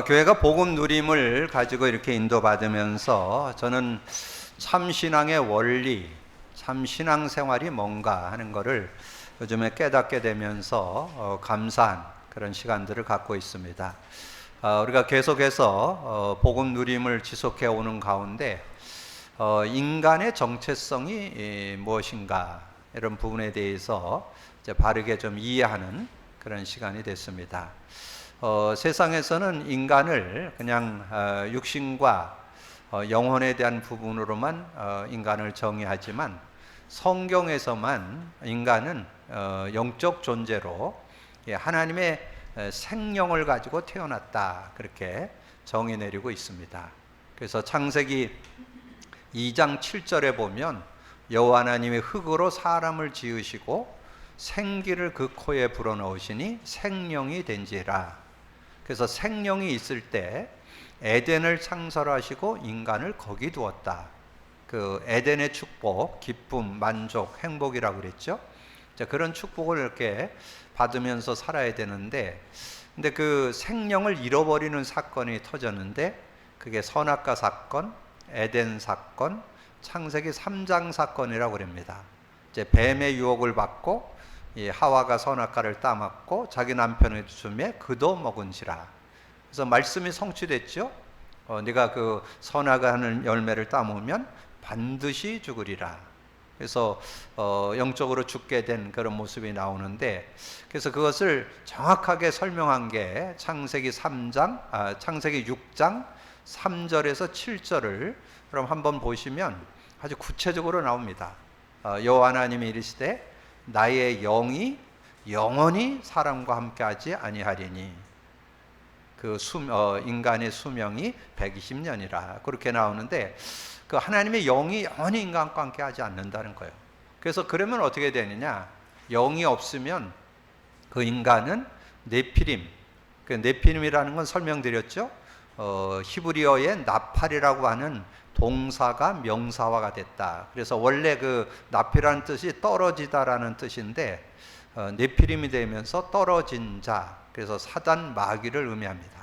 교회가 복음 누림을 가지고 이렇게 인도받으면서 저는 참신앙의 원리, 참신앙생활이 뭔가 하는 것을 요즘에 깨닫게 되면서 감사한 그런 시간들을 갖고 있습니다. 우리가 계속해서 복음 누림을 지속해 오는 가운데 인간의 정체성이 무엇인가 이런 부분에 대해서 이제 바르게 좀 이해하는 그런 시간이 됐습니다. 세상에서는 인간을 그냥 육신과 영혼에 대한 부분으로만 인간을 정의하지만 성경에서만 인간은 영적 존재로 하나님의 생명을 가지고 태어났다 그렇게 정의 내리고 있습니다. 그래서 창세기 2장 7절에 보면 여호와 하나님이 흙으로 사람을 지으시고 생기를 그 코에 불어넣으시니 생명이 된지라. 그래서 생명이 있을 때 에덴을 창설하시고 인간을 거기 두었다. 그 에덴의 축복, 기쁨, 만족, 행복이라고 그랬죠. 그런 축복을 이렇게 받으면서 살아야 되는데, 근데 그 생명을 잃어버리는 사건이 터졌는데, 그게 선악과 사건, 에덴 사건, 창세기 3장 사건이라고 그럽니다. 이제 뱀의 유혹을 받고 하와가 선악과를 따먹고 자기 남편의 주춤에 그도 먹은지라. 그래서 말씀이 성취됐죠. 네가 그 선악을 하는 열매를 따먹으면 반드시 죽으리라. 그래서 영적으로 죽게 된 그런 모습이 나오는데, 그래서 그것을 정확하게 설명한 게 창세기 6장 3절에서 7절을 그럼 한번 보시면 아주 구체적으로 나옵니다. 여호와 하나님이 이르시되 나의 영이 영원히 사람과 함께하지 아니하리니 그 인간의 수명이 120년이라 그렇게 나오는데, 그 하나님의 영이 영원히 인간과 함께하지 않는다는 거예요. 그래서 그러면 어떻게 되느냐? 영이 없으면 그 인간은 네피림, 그 네피림이라는 건 설명드렸죠. 히브리어의 나팔이라고 하는 동사가 명사화가 됐다. 그래서 원래 그 나피라는 뜻이 떨어지다라는 뜻인데 네피림이 되면서 떨어진 자, 그래서 사단 마귀를 의미합니다.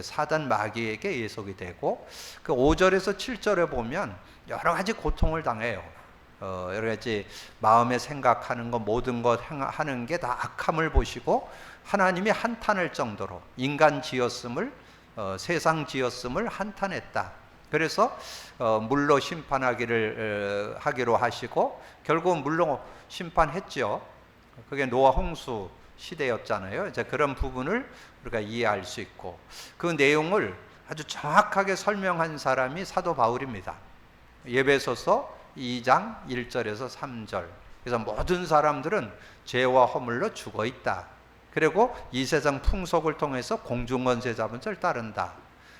사단 마귀에게 예속이 되고, 그 5절에서 7절에 보면 여러 가지 고통을 당해요. 여러 가지 마음에 생각하는 것, 모든 것 하는 게 다 악함을 보시고 하나님이 한탄할 정도로 인간 지었음을, 세상 지었음을 한탄했다. 그래서 물로 심판하기로 하시고 결국 물로 심판했죠. 그게 노아 홍수 시대였잖아요. 이제 그런 부분을 우리가 이해할 수 있고, 그 내용을 아주 정확하게 설명한 사람이 사도 바울입니다. 에베소서 2장 1절에서 3절. 그래서 모든 사람들은 죄와 허물로 죽어 있다. 그리고 이 세상 풍속을 통해서 공중권세 잡은 자를 따른다.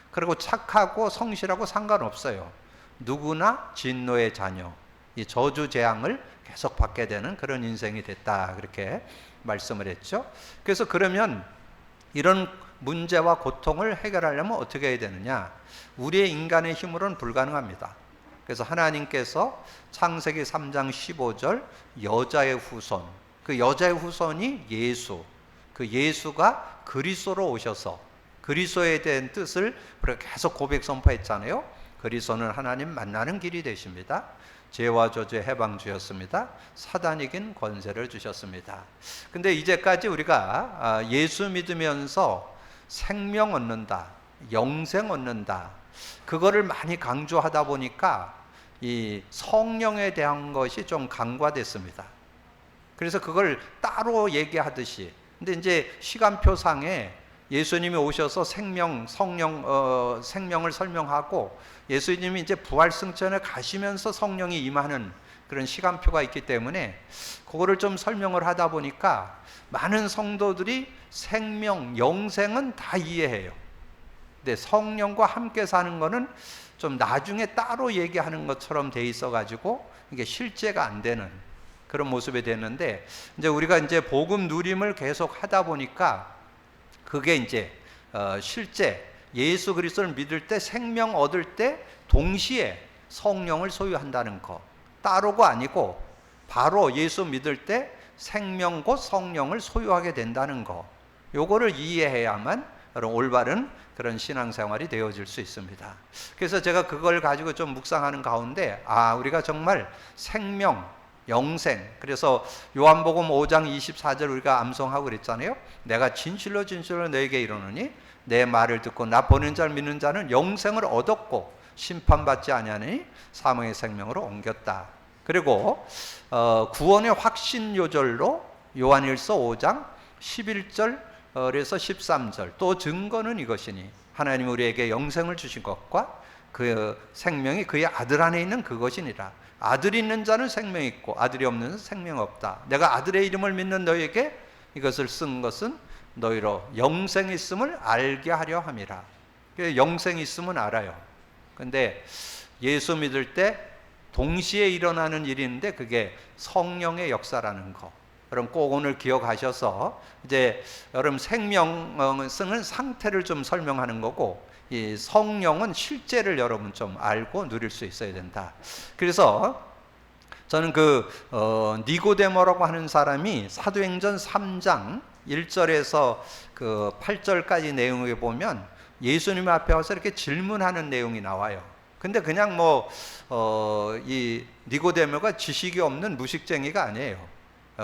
그리고 착하고 성실하고 상관없어요. 누구나 진노의 자녀, 이 저주 재앙을 계속 받게 되는 그런 인생이 됐다. 그렇게 말씀을 했죠. 그래서 그러면 이런 문제와 고통을 해결하려면 어떻게 해야 되느냐? 우리의 인간의 힘으로는 불가능합니다. 그래서 하나님께서 창세기 3장 15절 여자의 후손, 그 여자의 후손이 예수, 그 예수가 그리스도로 오셔서 그리스도에 대한 뜻을 우리가 계속 고백 선포했잖아요. 그리스도는 하나님 만나는 길이 되십니다. 죄와 저주의 해방주였습니다. 사단 이긴 권세를 주셨습니다. 근데 이제까지 우리가 예수 믿으면서 생명 얻는다, 영생 얻는다, 그거를 많이 강조하다 보니까 이 성령에 대한 것이 좀 간과됐습니다. 그래서 그걸 따로 얘기하듯이, 근데 이제 시간표상에 예수님이 오셔서 생명을 설명하고 예수님이 이제 부활승천에 가시면서 성령이 임하는 그런 시간표가 있기 때문에 그거를 좀 설명을 하다 보니까 많은 성도들이 생명, 영생은 다 이해해요. 근데 성령과 함께 사는 거는 좀 나중에 따로 얘기하는 것처럼 돼 있어가지고 이게 실제가 안 되는 그런 모습이 되는데, 이제 우리가 이제 복음 누림을 계속 하다 보니까 그게 이제 실제 예수 그리스도를 믿을 때, 생명 얻을 때 동시에 성령을 소유한다는 거, 따로가 아니고 바로 예수 믿을 때 생명 곧 성령을 소유하게 된다는 거, 요거를 이해해야만 그런 올바른 그런 신앙생활이 되어질 수 있습니다. 그래서 제가 그걸 가지고 좀 묵상하는 가운데 우리가 정말 생명, 영생, 그래서 요한복음 5장 24절 우리가 암송하고 그랬잖아요. 내가 진실로 진실로 너에게 이르노니 내 말을 듣고 나 보낸 자를 믿는 자는 영생을 얻었고 심판받지 아니하니 사망의 생명으로 옮겼다. 그리고 구원의 확신 요절로 요한일서 5장 11절에서 13절 또 증거는 이것이니 하나님 우리에게 영생을 주신 것과 그 생명이 그의 아들 안에 있는 그것이니라. 아들이 있는 자는 생명이 있고 아들이 없는 자는 생명이 없다. 내가 아들의 이름을 믿는 너에게 이것을 쓴 것은 너희로 영생이 있음을 알게 하려 함이라. 영생이 있음은 알아요. 근데 예수 믿을 때 동시에 일어나는 일인데 그게 성령의 역사라는 거. 여러분 꼭 오늘 기억하셔서 이제 여러분 생명은 상태를 좀 설명하는 거고 이 성령은 실제를 여러분 좀 알고 누릴 수 있어야 된다. 그래서 저는 니고데모라고 하는 사람이 사도행전 3장 1절에서 8절까지 내용을 보면 예수님 앞에 와서 이렇게 질문하는 내용이 나와요. 근데 그냥 이 니고데모가 지식이 없는 무식쟁이가 아니에요.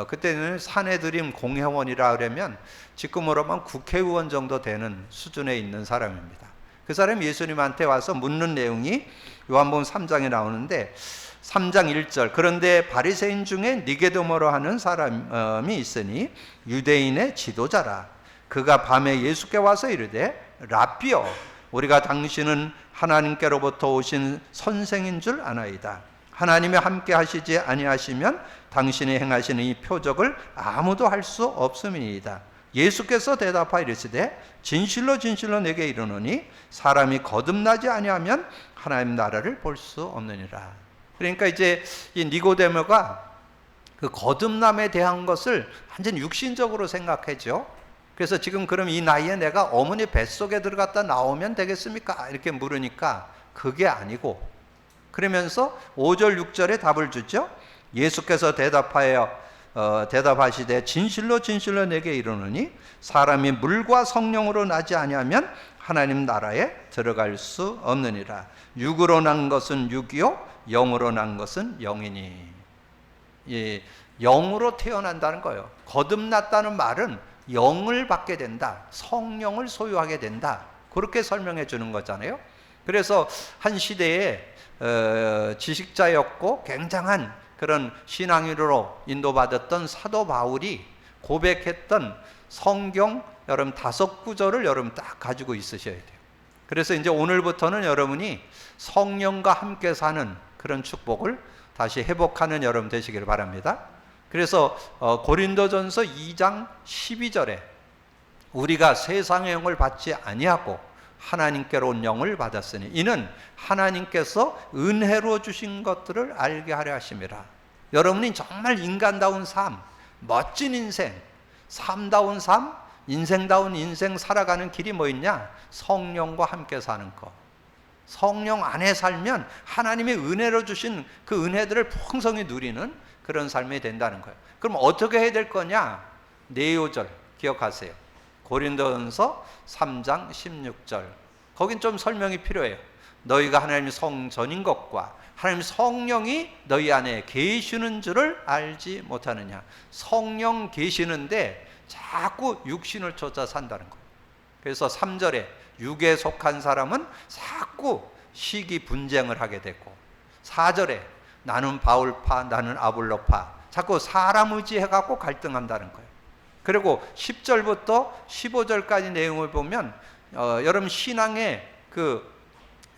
그때는 사내들임 공회원이라 그러면 지금으로 보면 국회의원 정도 되는 수준에 있는 사람입니다. 그 사람이 예수님한테 와서 묻는 내용이 요한복음 3장에 나오는데 3장 1절 그런데 바리새인 중에 니고데모로 하는 사람이 있으니 유대인의 지도자라. 그가 밤에 예수께 와서 이르되 라삐여 우리가 당신은 하나님께로부터 오신 선생인 줄 아나이다. 하나님이 함께 하시지 아니하시면 당신이 행하시는 이 표적을 아무도 할 수 없음이니이다. 예수께서 대답하여 이르시되 진실로 진실로 내게 이르노니 사람이 거듭나지 아니하면 하나님 나라를 볼 수 없느니라. 그러니까 이제 이 니고데모가 그 거듭남에 대한 것을 완전 육신적으로 생각하죠. 그래서 지금 그럼 이 나이에 내가 어머니 뱃속에 들어갔다 나오면 되겠습니까? 이렇게 물으니까 그게 아니고 그러면서 5절 6절에 답을 주죠. 예수께서 대답하시되 진실로 진실로 내게 이르노니 사람이 물과 성령으로 나지 아니하면 하나님 나라에 들어갈 수 없느니라. 육으로 난 것은 육이요 영으로 난 것은 영이니. 영으로 태어난다는 거예요. 거듭났다는 말은 영을 받게 된다. 성령을 소유하게 된다. 그렇게 설명해 주는 거잖아요. 그래서 한 시대에 지식자였고 굉장한 그런 신앙인으로 인도받았던 사도 바울이 고백했던 성경 여러분 5구절을 여러분 딱 가지고 있으셔야 돼요. 그래서 이제 오늘부터는 여러분이 성령과 함께 사는 그런 축복을 다시 회복하는 여러분 되시길 바랍니다. 그래서 고린도전서 2장 12절에 우리가 세상의 영을 받지 아니하고 하나님께로 온 영을 받았으니 이는 하나님께서 은혜로 주신 것들을 알게 하려 하심이라. 여러분이 정말 인간다운 삶, 멋진 인생, 삶다운 삶, 인생다운 인생 살아가는 길이 뭐 있냐? 성령과 함께 사는 것. 성령 안에 살면 하나님의 은혜로 주신 그 은혜들을 풍성히 누리는 그런 삶이 된다는 거예요. 그럼 어떻게 해야 될 거냐? 네 요절 기억하세요. 고린도전서 3장 16절. 거긴 좀 설명이 필요해요. 너희가 하나님의 성전인 것과 하나님 성령이 너희 안에 계시는 줄을 알지 못하느냐. 성령 계시는데 자꾸 육신을 쫓아 산다는 거예요. 그래서 3절에 육에 속한 사람은 자꾸 시기 분쟁을 하게 되고 4절에 나는 바울파 나는 아볼로파 자꾸 사람 의지해갖고 갈등한다는 거예요. 그리고 10절부터 15절까지 내용을 보면 여러분 신앙의 그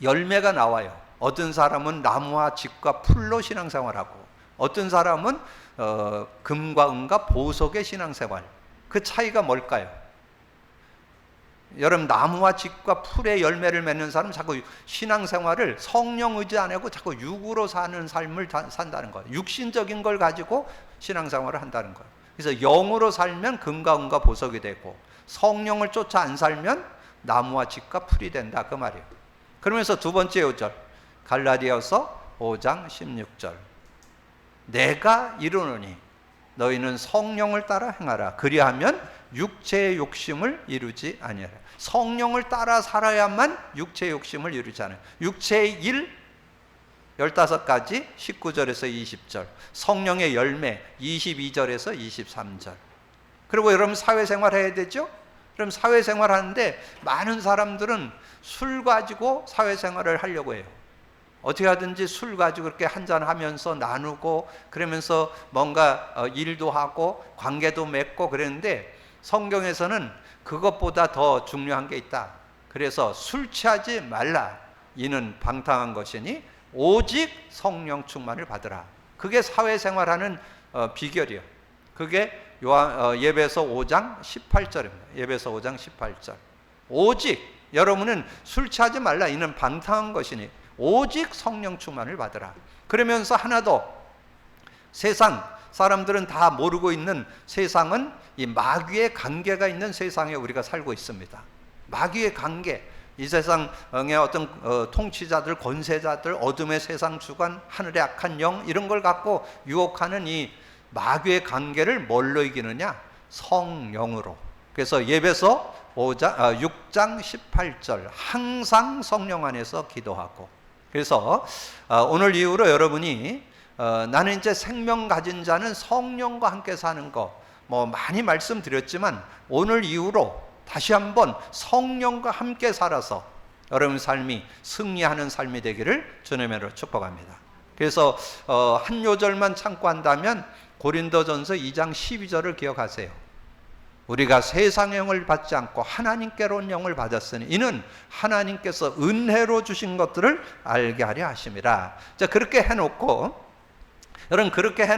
열매가 나와요. 어떤 사람은 나무와 집과 풀로 신앙생활하고 어떤 사람은 금과 은과 보석의 신앙생활. 그 차이가 뭘까요? 여러분 나무와 집과 풀의 열매를 맺는 사람은 자꾸 신앙생활을 성령 의지 안 하고 자꾸 육으로 사는 삶을 산다는 거예요. 육신적인 걸 가지고 신앙생활을 한다는 거예요. 그래서 영으로 살면 금과 은과 보석이 되고 성령을 쫓아 안 살면 나무와 집과 풀이 된다 그 말이에요. 그러면서 두 번째 요절 갈라디아서 5장 16절 내가 이르노니 너희는 성령을 따라 행하라. 그리하면 육체의 욕심을 이루지 아니하라. 성령을 따라 살아야만 육체의 욕심을 이루지 않아요. 육체의 일 15가지 19절에서 20절, 성령의 열매 22절에서 23절. 그리고 여러분 사회생활 해야 되죠? 그럼 사회생활 하는데 많은 사람들은 술 가지고 사회생활을 하려고 해요. 어떻게 하든지 술 가지고 그렇게 한잔하면서 나누고 그러면서 뭔가 일도 하고 관계도 맺고 그랬는데, 성경에서는 그것보다 더 중요한 게 있다. 그래서 술 취하지 말라. 이는 방탕한 것이니 오직 성령 충만을 받으라. 그게 사회생활하는 비결이에요. 그게 예배서 5장 18절입니다. 예배서 5장 18절. 오직 여러분은 술 취하지 말라. 이는 방탕한 것이니 오직 성령 충만을 받으라. 그러면서 하나 더, 세상 사람들은 다 모르고 있는 세상은 이 마귀의 관계가 있는 세상에 우리가 살고 있습니다. 마귀의 관계, 이 세상의 어떤 통치자들, 권세자들, 어둠의 세상 주관, 하늘의 악한 영, 이런 걸 갖고 유혹하는 이 마귀의 관계를 뭘로 이기느냐? 성령으로. 그래서 예배서 6장 18절, 항상 성령 안에서 기도하고. 그래서 오늘 이후로 여러분이 나는 이제 생명 가진 자는 성령과 함께 사는 거 많이 말씀드렸지만, 오늘 이후로 다시 한번 성령과 함께 살아서 여러분 삶이 승리하는 삶이 되기를 주님으로 축복합니다. 그래서 한 요절만 참고 한다면 고린도전서 2장 12절을 기억하세요. 우리가 세상의 영을 받지 않고 하나님께로 온 영을 받았으니 이는 하나님께서 은혜로 주신 것들을 알게 하려 하심이라. 자, 그렇게 해놓고 여러분, 그렇게 해놓고